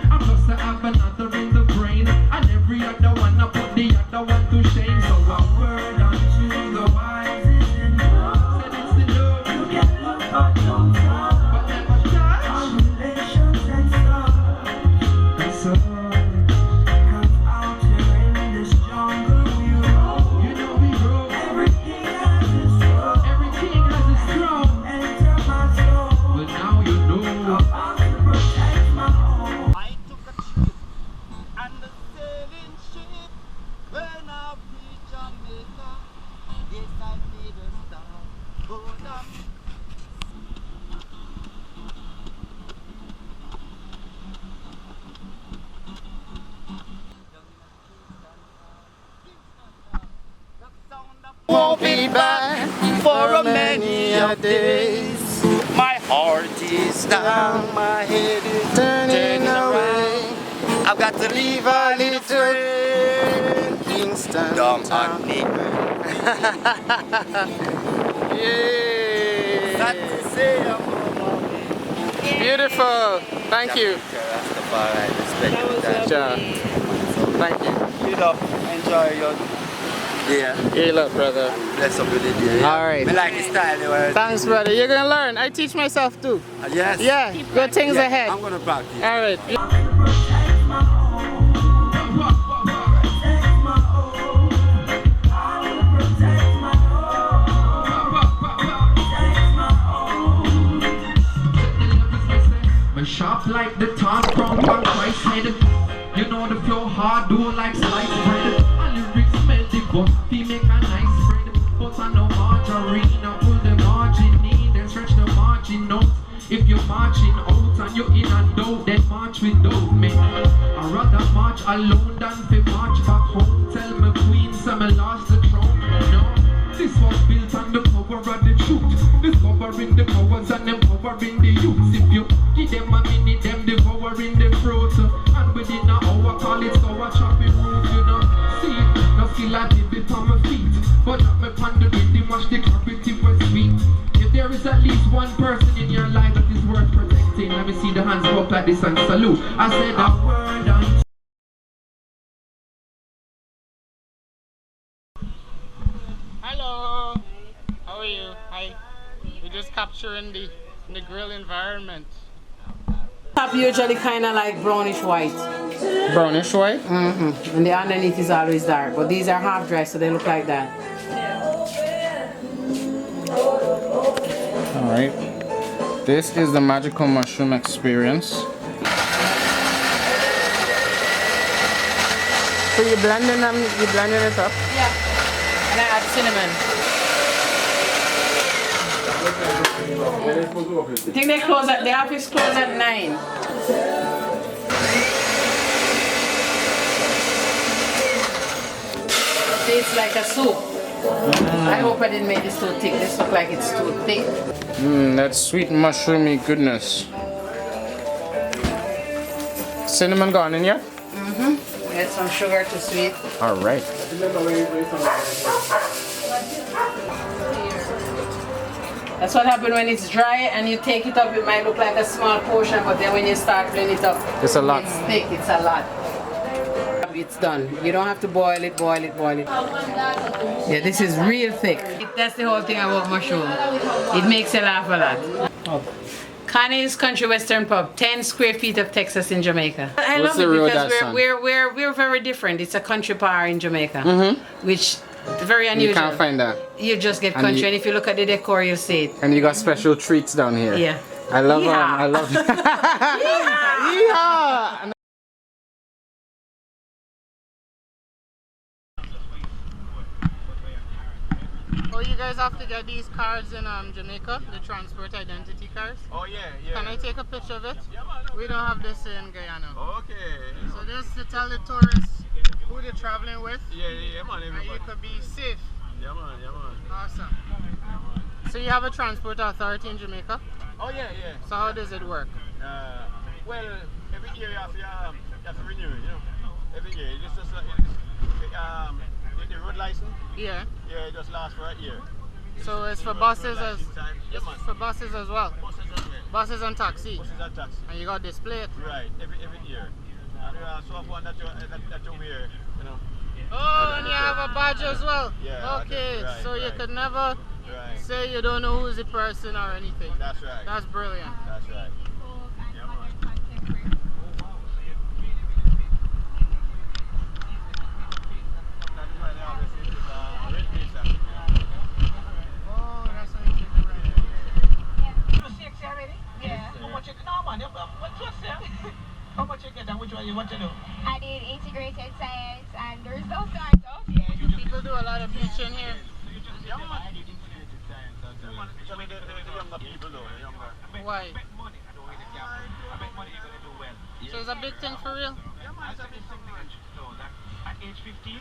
I'm plus I have another in the brain, and every other one I put the other one to shame. So a word unto the wise is enough. Said it's enough. You can look but don't talk, but never touch our relations and stuff. And so won't be back for a many a days. My heart is down, my head is turning away. I've got to leave a little Kingston down on Negril. Beautiful. Thank you. Thank you. You know, enjoy your yeah. You love, brother. Bless up with it, yeah. Alright. I like his style. Thanks, brother. You're gonna learn. I teach myself too. Yes. Yeah. Good things ahead. I'm gonna practice. Alright. Sharp like the top from one Christ head. You know the flow hard, do like sliced bread. And lyrics smell the but we make a nice spread. But I know margarine, I pull the margin in, then stretch the margin out. If you're marching out and you're in and out, then march without me. I'd rather march alone than to march back home. Tell me queen, so me lost the throne. No, this was built on the power of the truth. Discovering the powers and empowering the youths. If you give them a minute, them devouring the fruit. And within an hour, call it sour choppy root, you know. See, no skill I did it on my feet, but not me ponder with the mash the clarity was there's at least one person in your life that is worth protecting. Let me see the hands go up like this and salute. I said a word on. Hello. How are you? Hi. We're just capturing the Negril environment. Top usually kind of like brownish white. Brownish white? Mm-hmm. And the underneath is always dark. But these are half dry, so they look like that. Alright. This is the magical mushroom experience. So you're blending them, you blending it up? Yeah. And I add cinnamon. I think they close at, the office closes at 9. Tastes like a soup. I hope I didn't make this too thick. This looks like it's too thick. That sweet mushroomy goodness. Cinnamon gone in here? Mm-hmm. Get some sugar to sweet. Alright. That's what happens when it's dry and you take it up. It might look like a small portion, but then when you start blending it up, it's a lot. It's thick. It's a lot. It's done. You don't have to boil it, boil it, boil it. Yeah, this is real thick. That's the whole thing about mushroom. It makes you laugh a lot. Connie's Country Western Pub, 10 square feet of Texas in Jamaica. I love it because we're very different. It's a country bar in Jamaica, which is very unusual. You can't find that. You just get country, and if you look at the decor, you see it. And you got special treats down here. Yeah. I love I love Yeehaw! Oh, you guys have to get these cards in Jamaica, the transport identity cards. Oh yeah. Can I take a picture of it? Yeah, man. We don't have this in Guyana. Okay. So just to tell the tourists who they're traveling with. Yeah, man. And you could be safe. Yeah, man. Awesome. So you have a transport authority in Jamaica? Oh yeah. So how does it work? Well, every year you have to renew it, you know. Every year, it's just the road license. Yeah. Yeah, it just lasts for a year. So it's for buses as for buses as well. Buses and taxi. Buses and taxi. And you got display it. Right, every year. And so have one that you wear, you know. Oh, and you have a badge as well. Yeah. Okay, right, so you could never say you don't know who's the person or anything. That's right. That's brilliant. That's right. How much you get and which one you want to do? I did integrated science and there's no startup. Yeah. People do a lot of bleaching here. Why? So it's a big thing for real? At age 15,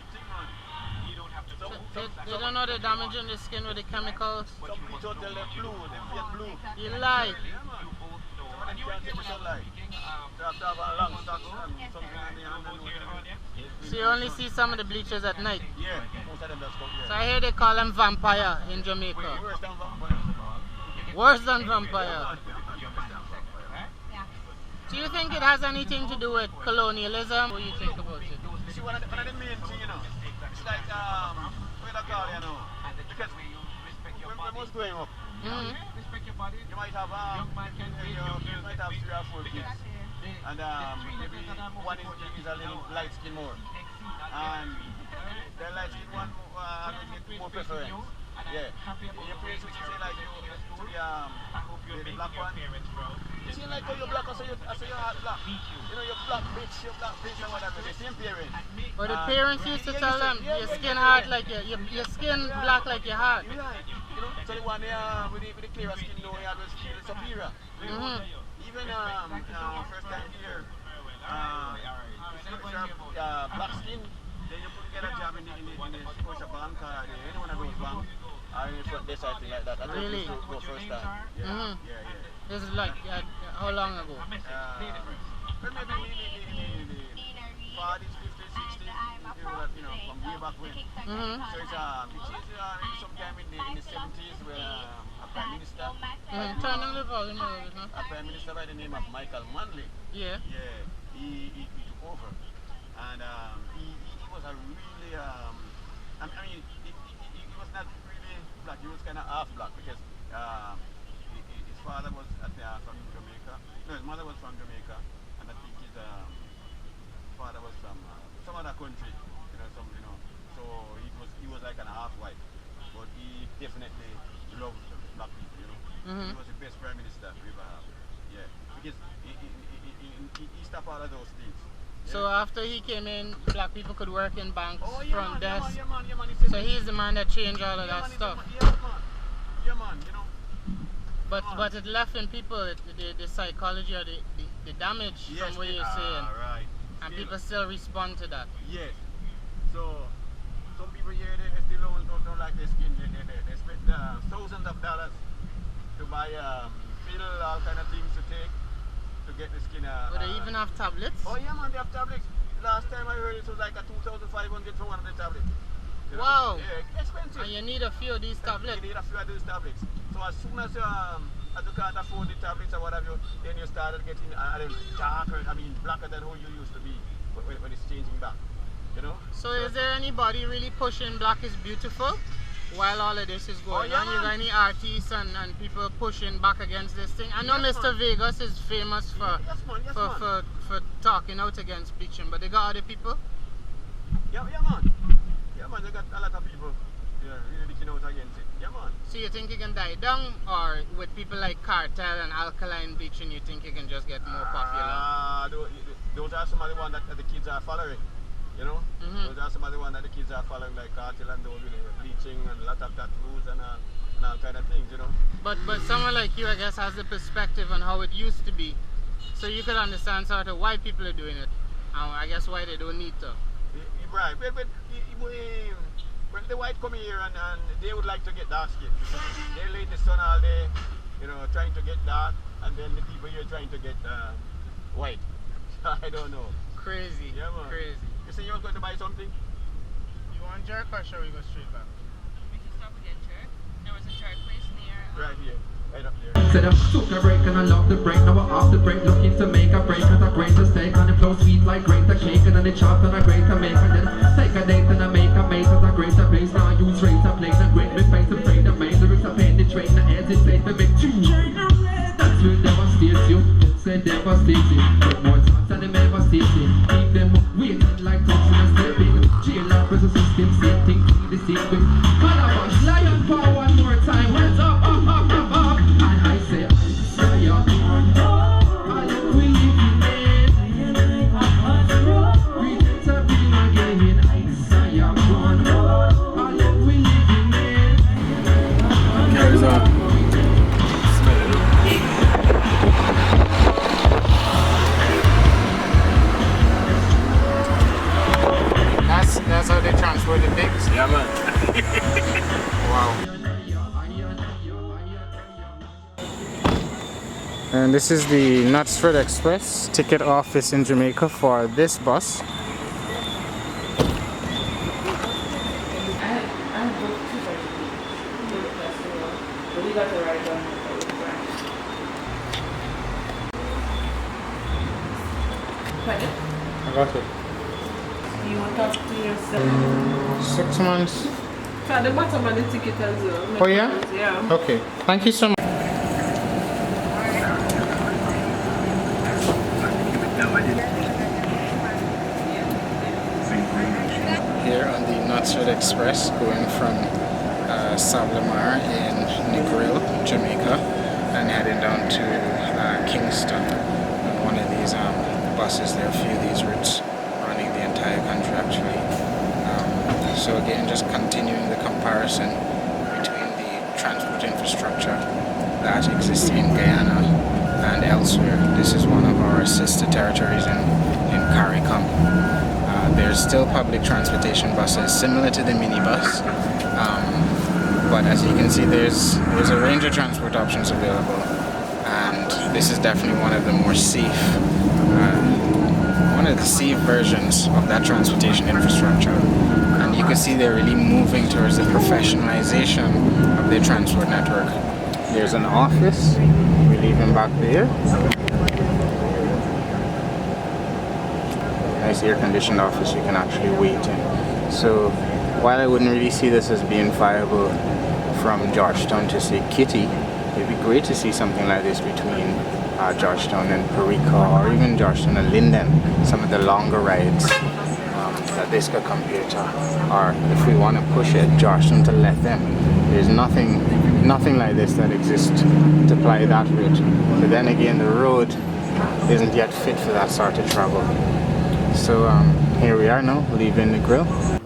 you don't have to they don't know they're damaging the skin with the chemicals? Some people tell them blue, they get blue. You lie. So you only see some of the bleachers at night? Yeah, most of them does come here. So I hear they call them vampire in Jamaica. Worse than vampire. Do you think it has anything to do with colonialism? What do you think about it? You see, one of the main things, you know, it's like, what I call, you know, because when I was growing up, you might have 3 or 4 kids, and maybe one is a little light skin more, and the light skin one get more preference. Yeah, your parents would say like the black one. You see like how you're black, so you're black. You know, you're black bitch and whatever. The same parents. But the parents used to tell them your skin hard like your skin black like your heart. You know, so the one with the clearer skin, you know, he had was superior. Even first time here, black skin, then you couldn't get a job in the Scotia Bank or any one of those banks. Or in the front desk or anything like that. I think Really? go first time. Yeah. This is like how long ago? Well, maybe 40s, 50s, 60s, you know, from way back when. So it's sometime in the 70s where a prime minister Turn down the volume a little bit, huh? A prime minister by the name of Michael Manley. Yeah. Yeah, he took over. And he was a really, I mean, he was not really black, he was kind of half black because his father was from Jamaica. No, his mother was from Jamaica, and I think his father was from some other country, so he was like a half white, but he definitely loved black people, He was the best prime minister we ever had, yeah, because he stopped all of those things. Yeah. So after he came in, black people could work in banks, front desk. Yeah, man. So he's the man that changed all of that stuff. Yeah, man, But it left in people the psychology or the damage from what you're saying. Right. And people still respond to that. Yes. So some people here they still don't like their skin. They spend thousands of dollars to buy pill, all kind of things to take to get the skin. But they even have tablets? Oh yeah, man, they have tablets. Last time I heard it was like a 2,500 for one of the tablets. Wow. Yeah, expensive. And you need a few of these tablets. You need a few of these tablets. So as soon as you can't afford the tablets or whatever, then you started getting darker, blacker than who you used to be when it's changing back. So is there anybody really pushing black is beautiful while all of this is going on? You got any artists and people pushing back against this thing? I know Mr. Vegas is famous for talking out against bleaching, but they got other people? Yeah, man. Yeah, man, they got a lot of people really looking out against it. Yeah, man. So you think you can die down, or with people like cartel and alkaline bleaching, you think you can just get more popular? Those are some of the ones that the kids are following. Those are some of the ones that the kids are following, like cartel and those, bleaching and a lot of tattoos and all kind of things, But someone like you, I guess, has the perspective on how it used to be, so you could understand sort of why people are doing it, and I guess why they don't need to. Right, but when the white come here and they would like to get dark skin, they lay in the sun all day, trying to get dark, and then the people here trying to get white. I don't know. Crazy. Yeah, man. Crazy. You say you were going to buy something? You want jerk or shall we go straight back? We can stop and get jerk. There was a jerk place near. Right here. Right up there. Said I took a break and I love the break. Now we're off the break, looking to make a break. Cause a greater steak and it flows sweet like greater cake. And then it chopped and a greater make. And then take a date and I make a mate. Cause a greater base. Now I use razor blade and great with face to play the main. Lyrics are penetrating the hesitate to make two. That's will devastate you. Say devastate it. Get more chance and them ever state it. Keep them waiting like toxin and stepping. Jail up as a system, same thing to the secret. Calabash, lion power one more time. Hands up, up, up, up, up. And I say, I am one. I am we living in. Read to be my gaming. I am one. I am we living in. Carries on. That's how they transport the pigs? Yeah, man. Wow. And this is the Knutsford Express ticket office in Jamaica for this bus. I got it. You want to talk to yourself? 6 months. At the bottom of the ticket as well. Oh yeah? Yeah. Okay. Thank you so much. Here on the Knutsford Express going from Sablamar in Negril, Jamaica, and heading down to Kingston. On one of these buses, there are a few of these routes running the entire country actually. So again, just continuing the comparison between the transport infrastructure that exists in Guyana and elsewhere. This is one of our sister territories in CARICOM. There's still public transportation buses similar to the minibus, but as you can see, there's a range of transport options available, and this is definitely one of the more safe versions of that transportation infrastructure. And you can see they're really moving towards the professionalization of their transport network. There's an office. We leave him back there. Nice air-conditioned office you can actually wait in. So while I wouldn't really see this as being viable from Georgetown to say Kitty, it'd be great to see something like this between Georgetown and Perica, or even Georgetown and Linden. Some of the longer rides that this could compare to, or if we want to push it, Georgetown to let them. There's nothing like this that exists to ply that route. But then again, the road isn't yet fit for that sort of travel. So here we are now, leaving Negril.